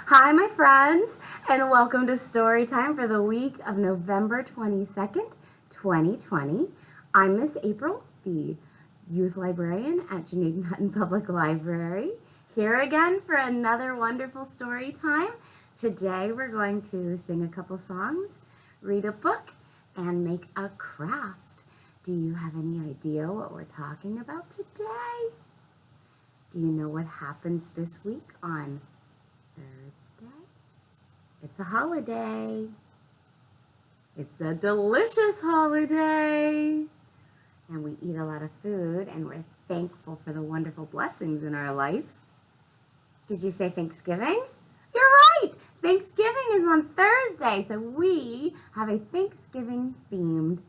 Hi, my friends, and welcome to Storytime for the week of November 22nd, 2020. I'm Miss April, the youth librarian at Geneva Hutton Public Library, here again for another wonderful story time. Today we're going to sing a couple songs, read a book, and make a craft. Do you have any idea what we're talking about today? Do you know what happens this week on Thursday? It's a holiday. It's a delicious holiday. And we eat a lot of food and we're thankful for the wonderful blessings in our life. Did you say Thanksgiving? You're right! Thanksgiving is on Thursday, so we have a Thanksgiving themed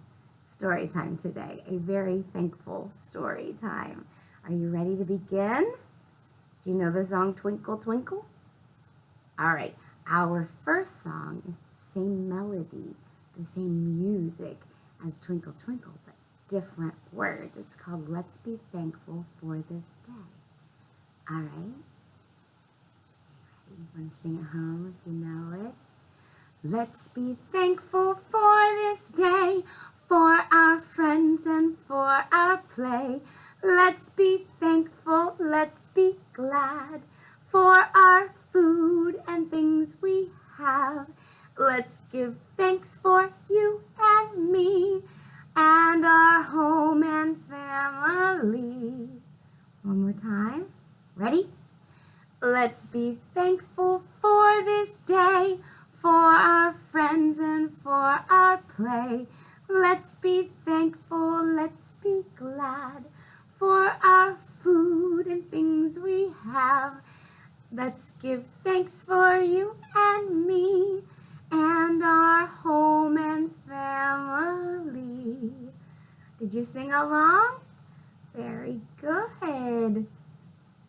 story time today. A very thankful story time. Are you ready to begin? Do you know the song Twinkle Twinkle? All right, our first song is the same melody, the same music as Twinkle Twinkle, but different words. It's called Let's Be Thankful for This Day. All right? You want to sing it home if you know it? Let's be thankful for this day, for our friends and for our play. Let's be thankful, let's be glad for our food and things we have. Let's give thanks for you and me and our home and family. One more time. Ready? Let's be thankful for this day, for our friends and for our play. Let's be thankful, let's be glad for our food and things we have. Let's give thanks for you and me and our home and family. Did you sing along? Very good.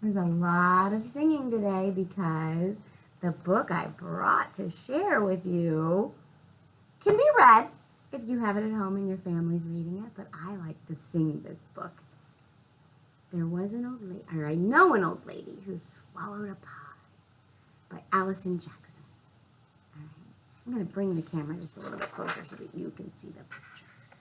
There's a lot of singing today because the book I brought to share with you can be read if you have it at home and your family's reading it, but I like to sing this book. There was an old lady, or I know an old lady who swallowed a pie by Allison Jackson. All right. I'm going to bring the camera just a little bit closer so that you can see the pictures.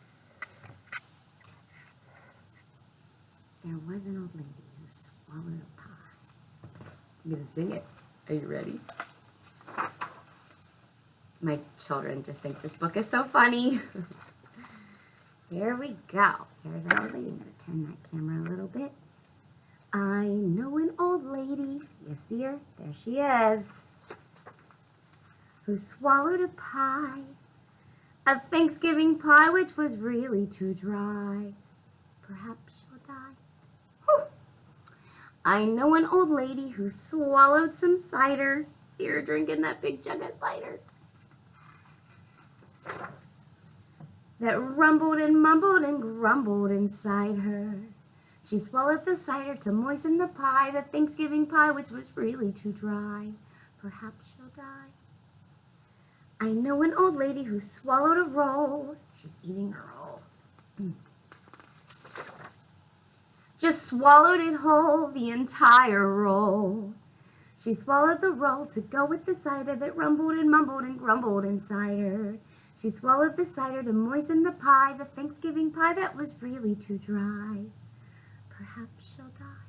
There was an old lady who swallowed a pie. I'm going to sing it. Are you ready? My children just think this book is so funny. Here we go. Here's our old lady. I'm going to turn that camera a little bit. I know an old lady, you see her? There she is, who swallowed a pie, a Thanksgiving pie which was really too dry. Perhaps she'll die. Whew. I know an old lady who swallowed some cider. Here, drinking that big jug of cider. That rumbled and mumbled and grumbled inside her. She swallowed the cider to moisten the pie, the Thanksgiving pie, which was really too dry. Perhaps she'll die. I know an old lady who swallowed a roll. She's eating a roll. Just swallowed it whole, the entire roll. She swallowed the roll to go with the cider that rumbled and mumbled and grumbled inside her. She swallowed the cider to moisten the pie, the Thanksgiving pie that was really too dry. Perhaps she'll die.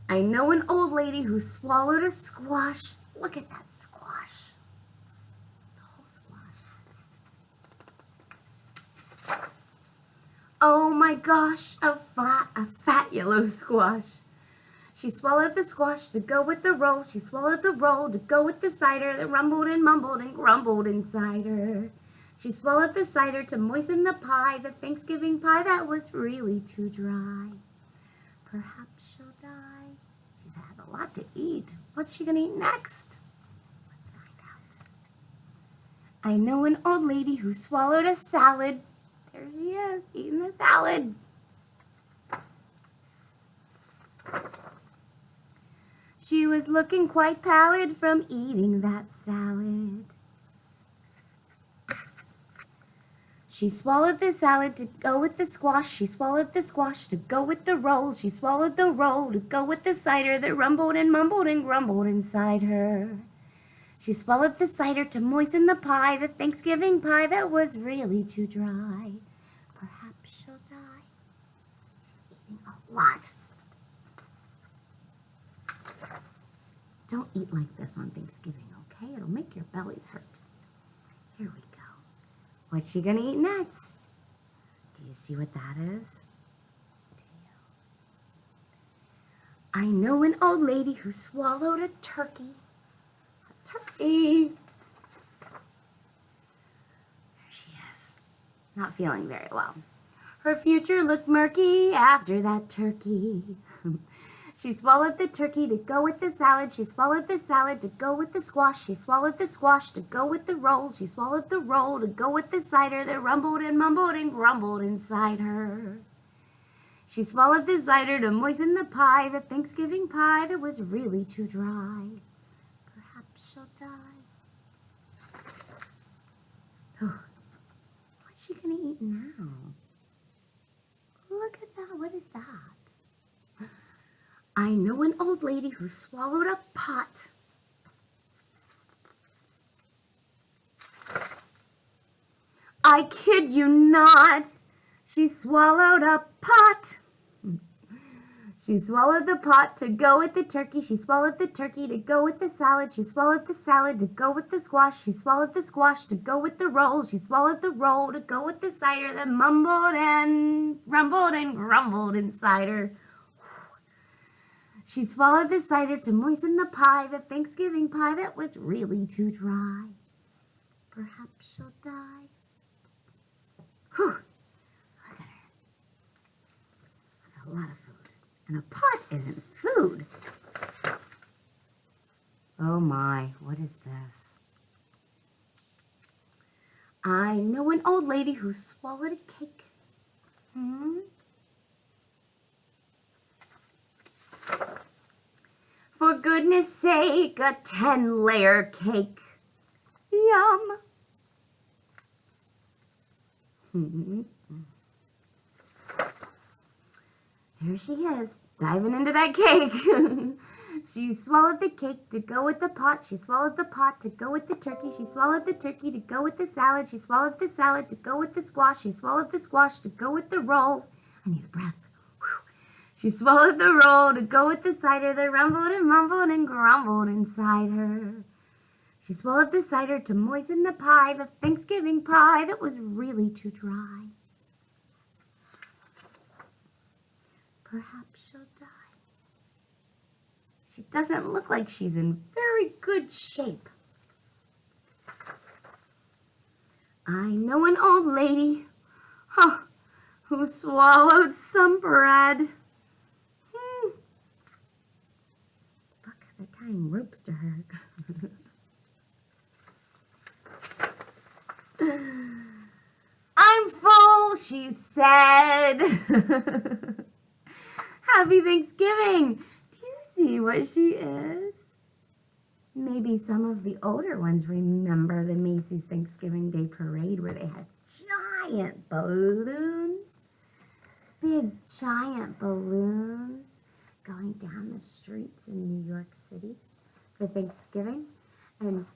I know an old lady who swallowed a squash. Look at that squash. The whole squash. Oh my gosh, a fat yellow squash. She swallowed the squash to go with the roll. She swallowed the roll to go with the cider that rumbled and mumbled and grumbled inside her. She swallowed the cider to moisten the pie, the Thanksgiving pie that was really too dry. Perhaps she'll die. She's had a lot to eat. What's she going to eat next? Let's find out. I know an old lady who swallowed a salad. There she is, eating the salad. She was looking quite pallid from eating that salad. She swallowed the salad to go with the squash. She swallowed the squash to go with the roll. She swallowed the roll to go with the cider that rumbled and mumbled and grumbled inside her. She swallowed the cider to moisten the pie, the Thanksgiving pie that was really too dry. Perhaps she'll die. She's eating a lot. Don't eat like this on Thanksgiving, okay? It'll make your bellies hurt. Here we go. What's she gonna eat next? Do you see what that is? Do you? I know an old lady who swallowed a turkey. A turkey. There she is. Not feeling very well. Her future looked murky after that turkey. She swallowed the turkey to go with the salad. She swallowed the salad to go with the squash. She swallowed the squash to go with the roll. She swallowed the roll to go with the cider that rumbled and mumbled and grumbled inside her. She swallowed the cider to moisten the pie, the Thanksgiving pie that was really too dry. Perhaps she'll die. Oh, what's she gonna eat now? Look at that. What is that? I know an old lady who swallowed a pot. I kid you not. She swallowed a pot. She swallowed the pot to go with the turkey. She swallowed the turkey to go with the salad. She swallowed the salad to go with the squash. She swallowed the squash to go with the roll. She swallowed the roll to go with the cider that mumbled and rumbled and grumbled inside her. She swallowed the cider to moisten the pie, the Thanksgiving pie that was really too dry. Perhaps she'll die. Whew. Look at her. That's a lot of food. And a pot isn't food. Oh my, what is this? I know an old lady who swallowed a cake. For goodness sake, a 10-layer cake. Yum. Here she is, diving into that cake. She swallowed the cake to go with the pot. She swallowed the pot to go with the turkey. She swallowed the turkey to go with the salad. She swallowed the salad to go with the squash. She swallowed the squash to go with the roll. I need a breath. She swallowed the roll to go with the cider that rumbled and mumbled and grumbled inside her. She swallowed the cider to moisten the pie, the Thanksgiving pie that was really too dry. Perhaps she'll die. She doesn't look like she's in very good shape. I know an old lady who swallowed some bread. Look, they're tying ropes to her. I'm full, she said. Happy Thanksgiving. Do you see what she is? Maybe some of the older ones remember the Macy's Thanksgiving Day Parade where they had giant balloons. Big giant balloons going down the streets in New York City for Thanksgiving. And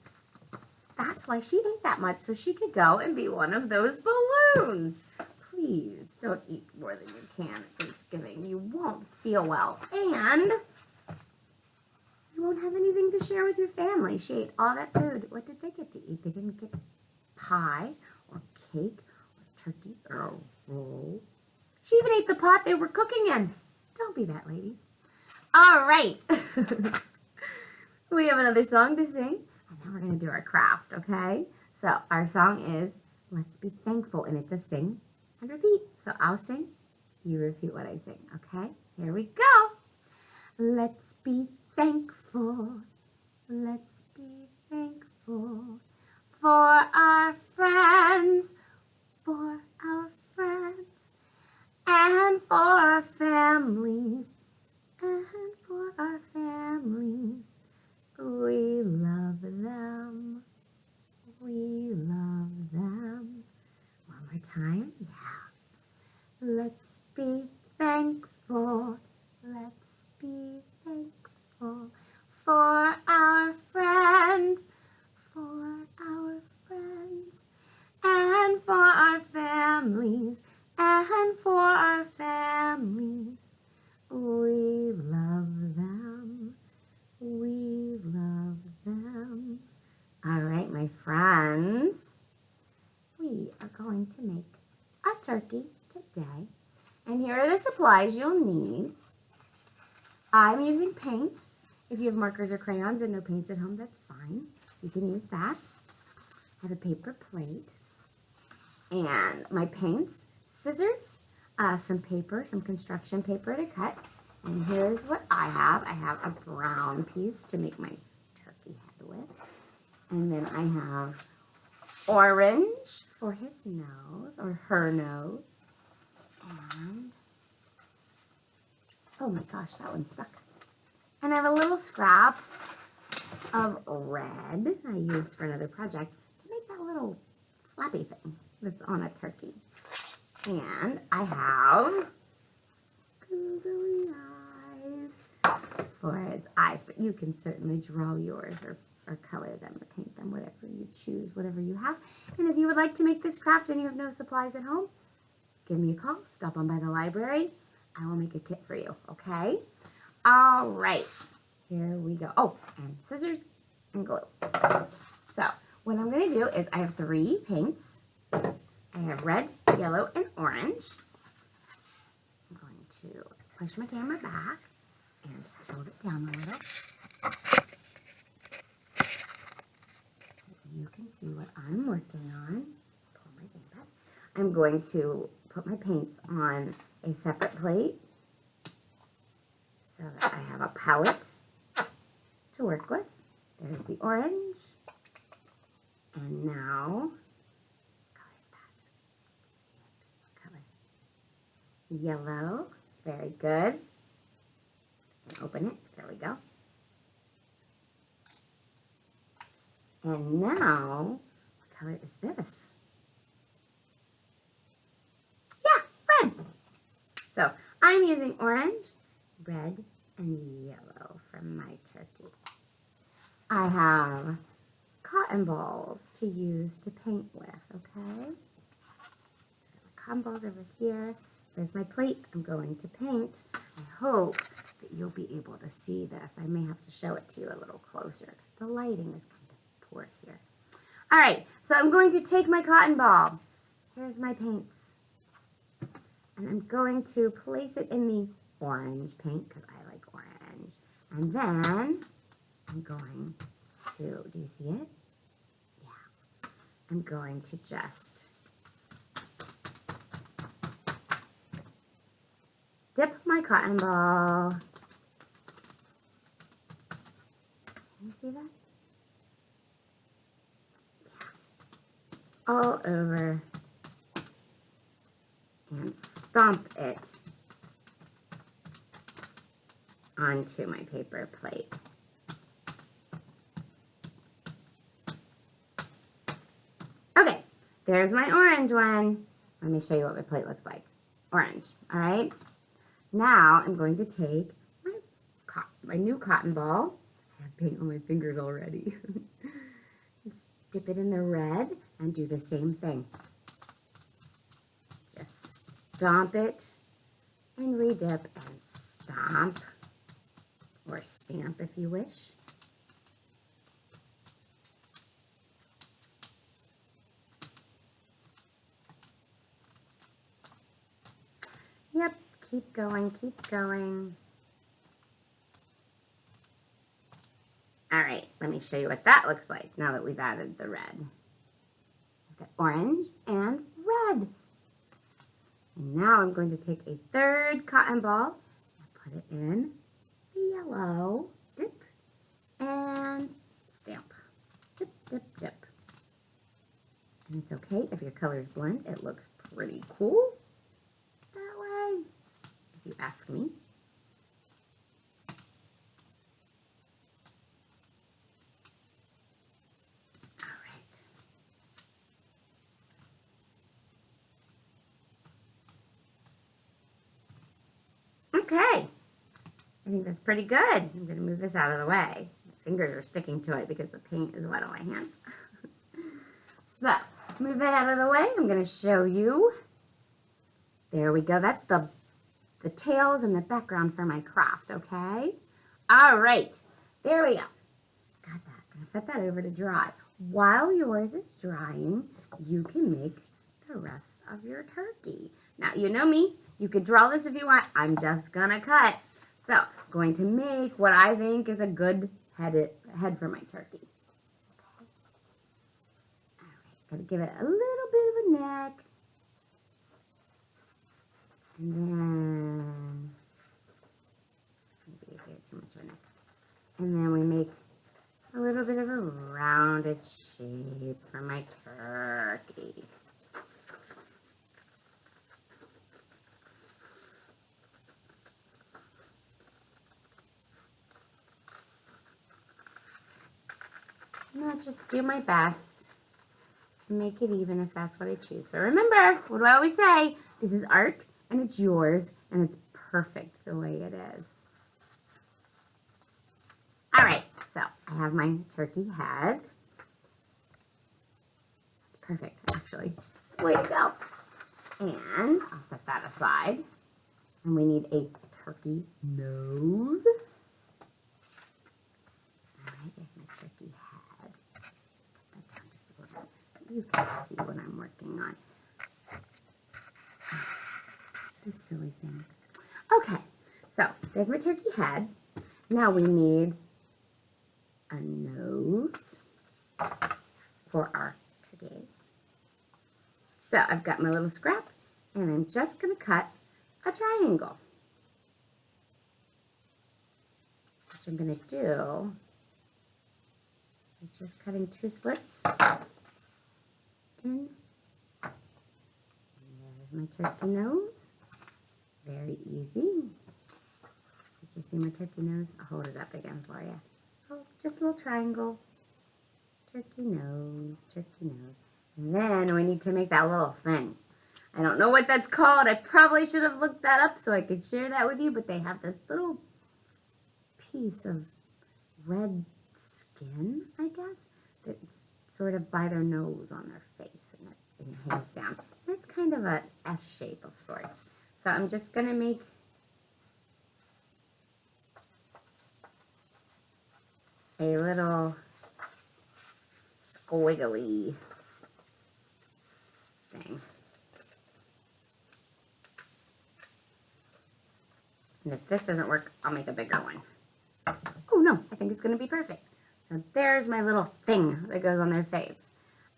that's why she ate that much, so she could go and be one of those balloons. Please don't eat more than you can at Thanksgiving. You won't feel well. And you won't have anything to share with your family. She ate all that food. What did they get to eat? They didn't get pie or cake or turkey or a roll. She even ate the pot they were cooking in. Don't be that lady. All right. We have another song to sing, and then we're going to do our craft, okay? So our song is Let's Be Thankful, and it's a sing and repeat. So I'll sing, you repeat what I sing, okay? Here we go. Let's be thankful. Let's be thankful for our friends, and for our families, and for our families. We love them. We love them. One more turkey today. And here are the supplies you'll need. I'm using paints. If you have markers or crayons and no paints at home, that's fine. You can use that. I have a paper plate and my paints, scissors, some paper, some construction paper to cut. And here's what I have. I have a brown piece to make my turkey head with. And then I have orange for his nose or her nose. And, oh my gosh, that one's stuck. And I have a little scrap of red I used for another project to make that little flappy thing that's on a turkey. And I have googly eyes for his eyes, but you can certainly draw yours or color them or paint them, whatever you choose, whatever you have. And if you would like to make this craft and you have no supplies at home, give me a call, stop on by the library. I will make a kit for you, okay? All right, here we go. Oh, and scissors and glue. So what I'm going to do is I have 3 paints. I have red, yellow, and orange. I'm going to push my camera back and tilt it down a little so you can see what I'm working on. Pull my thing back. I'm going to put my paints on a separate plate so that I have a palette to work with. There's the orange. And now, what color is that? Do you see it? What color? Yellow. Very good. And open it. There we go. And now, what color is this? Yeah, red. So I'm using orange, red, and yellow for my turkey. I have cotton balls to use to paint with, okay? Cotton balls over here. There's my plate. I'm going to paint. I hope that you'll be able to see this. I may have to show it to you a little closer because the lighting is kind of poor here. All right, so I'm going to take my cotton ball. Here's my paints. And I'm going to place it in the orange paint because I like orange. And then I'm going to, do you see it? Yeah. I'm going to just dip my cotton ball. Can you see that? Yeah. All over. And stomp it onto my paper plate. Okay, there's my orange one. Let me show you what my plate looks like. Orange, all right? Now I'm going to take my new cotton ball. I have paint on my fingers already. Let's dip it in the red and do the same thing. Just stomp it and redip and stomp or stamp if you wish. Yep, keep going, keep going. All right, let me show you what that looks like now that we've added the red. I've got orange and red. And now I'm going to take a third cotton ball and put it in the yellow, dip, and stamp. Dip, dip, dip. And it's okay if your colors blend. It looks pretty cool that way, if you ask me. Okay, I think that's pretty good. I'm going to move this out of the way. My fingers are sticking to it because the paint is wet on my hands. So, move that out of the way. I'm going to show you. There we go. That's the tails and the background for my craft, okay? All right, there we go. Got that. I'm going to set that over to dry. While yours is drying, you can make the rest of your turkey. Now, you know me. You could draw this if you want. I'm just going to cut. So, I'm going to make what I think is a good head for my turkey. All right, got to give it a little bit of a neck. And then, maybe I gave it too much of a neck. And then we make a little bit of a rounded shape for my turkey. And I'll just do my best to make it even if that's what I choose. But remember, what do I always say? This is art, and it's yours, and it's perfect the way it is. All right, so I have my turkey head. It's perfect, actually. Way to go. And I'll set that aside. And we need a turkey nose. All right, there's my turkey head. Put that down just a little bit so you can see what I'm working on. This silly thing. Okay, so there's my turkey head. Now we need a nose for our turkey. So I've got my little scrap, and I'm just going to cut a triangle. What I'm going to do is just cutting 2 slits in. And there's my turkey nose. Very easy. Did you see my turkey nose? I'll hold it up again for you. Oh, just a little triangle. Turkey nose, turkey nose. And then we need to make that little thing. I don't know what that's called. I probably should have looked that up so I could share that with you, but they have this little piece of red skin, I guess, that's sort of by their nose on their face, and it hangs down. It's kind of a S shape of sorts. So I'm just going to make a little squiggly thing. And if this doesn't work, I'll make a bigger one. Oh no, I think it's going to be perfect. So there's my little thing that goes on their face.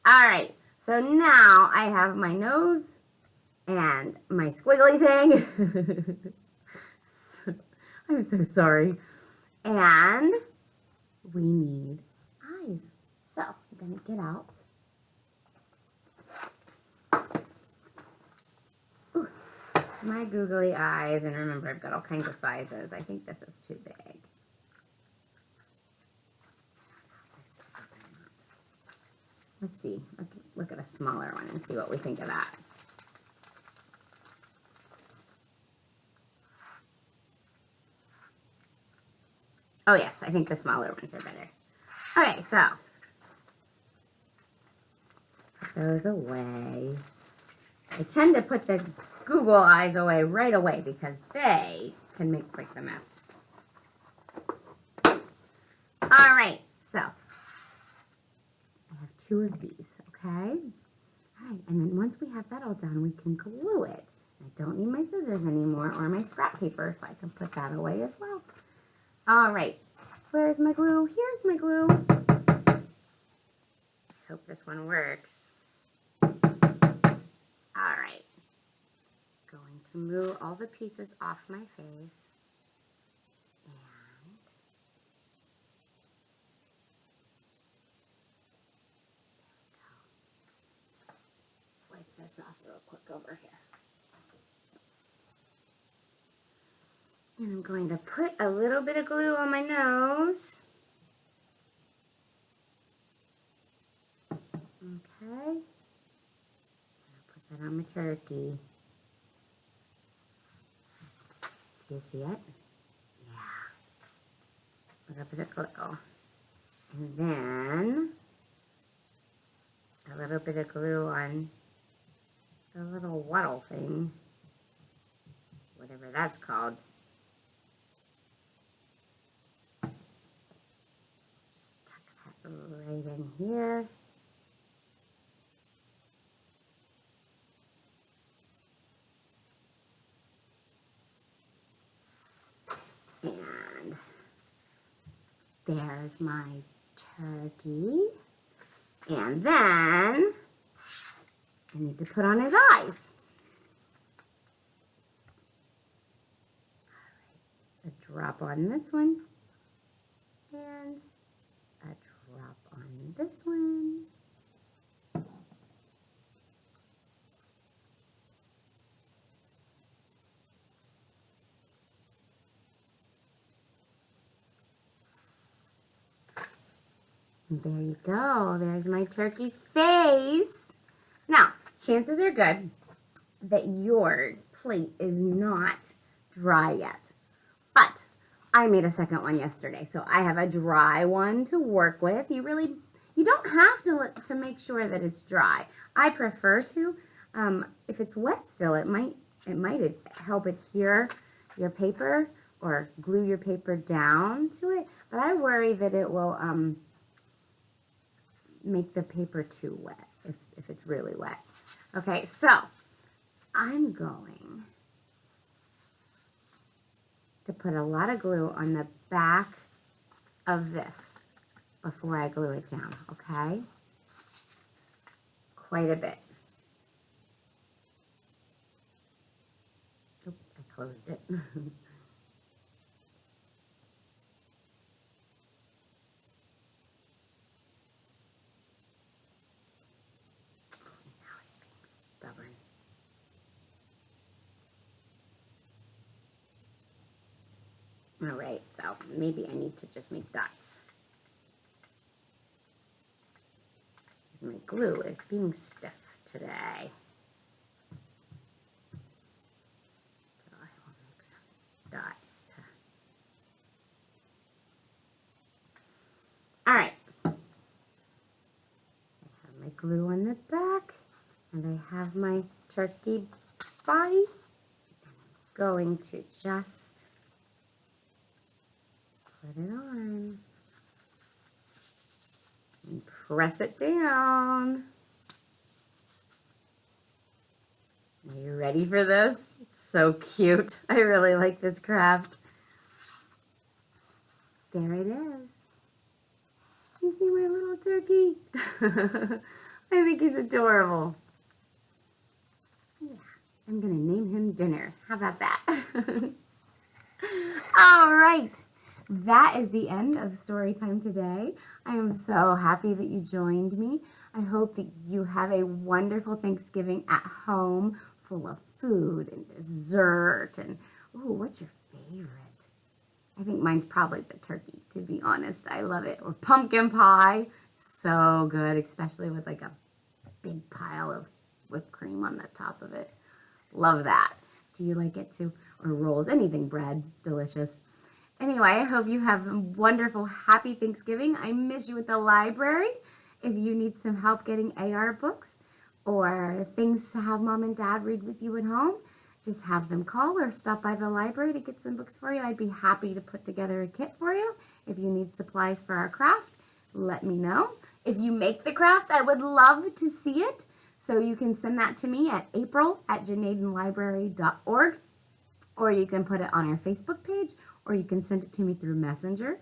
All right, so now I have my nose and my squiggly thing. I'm so sorry. And we need eyes. So I'm going to get out. Ooh, my googly eyes. And remember, I've got all kinds of sizes. I think this is too big. Let's see. Let's look at a smaller one and see what we think of that. Oh yes, I think the smaller ones are better. Okay, so put those away. I tend to put the Google eyes away right away because they can make quite the mess. All right, so I have 2 of these, okay? All right, and then once we have that all done, we can glue it. I don't need my scissors anymore or my scrap paper, so I can put that away as well. All right, where's my glue? Here's my glue. I hope this one works. All right, going to move all the pieces off my face. And there we go. Wipe this off real quick over here. And I'm going to put a little bit of glue on my nose. Okay. I'll put that on my turkey. Do you see it? Yeah. A little bit of glue. And then a little bit of glue on the little waddle thing. Whatever that's called. Right in here. There's my turkey. And then I need to put on his eyes. A drop on this one. And a drop on this one. There you go. There's my turkey's face. Now, chances are good that your plate is not dry yet. But I made a second one yesterday, so I have a dry one to work with. You don't have to make sure that it's dry. I prefer to. If it's wet still, it might help adhere your paper or glue your paper down to it. But I worry that it will make the paper too wet if it's really wet. Okay, so I'm going to put a lot of glue on the back of this before I glue it down, okay? Quite a bit. Oops, I closed it. All right, so maybe I need to just make dots. My glue is being stiff today. So I will make some dots. All right. I have my glue on the back, and I have my turkey body. I'm going to just put it on and press it down. Are you ready for this? It's so cute. I really like this craft. There it is. You see my little turkey? I think he's adorable. Yeah, I'm gonna name him Dinner. How about that? All right. That is the end of story time today. I am so happy that you joined me. I hope that you have a wonderful Thanksgiving at home, full of food and dessert. And, ooh, what's your favorite? I think mine's probably the turkey, to be honest. I love it. Or pumpkin pie. So good, especially with like a big pile of whipped cream on the top of it. Love that. Do you like it too? Or rolls, anything bread, delicious. Anyway, I hope you have a wonderful, happy Thanksgiving. I miss you at the library. If you need some help getting AR books or things to have mom and dad read with you at home, just have them call or stop by the library to get some books for you. I'd be happy to put together a kit for you. If you need supplies for our craft, let me know. If you make the craft, I would love to see it. So you can send that to me at april@janadenlibrary.org, or you can put it on our Facebook page, or you can send it to me through Messenger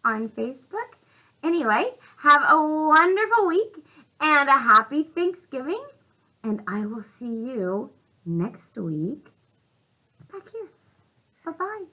on Facebook. Anyway, have a wonderful week and a happy Thanksgiving, and I will see you next week back here. Bye-bye.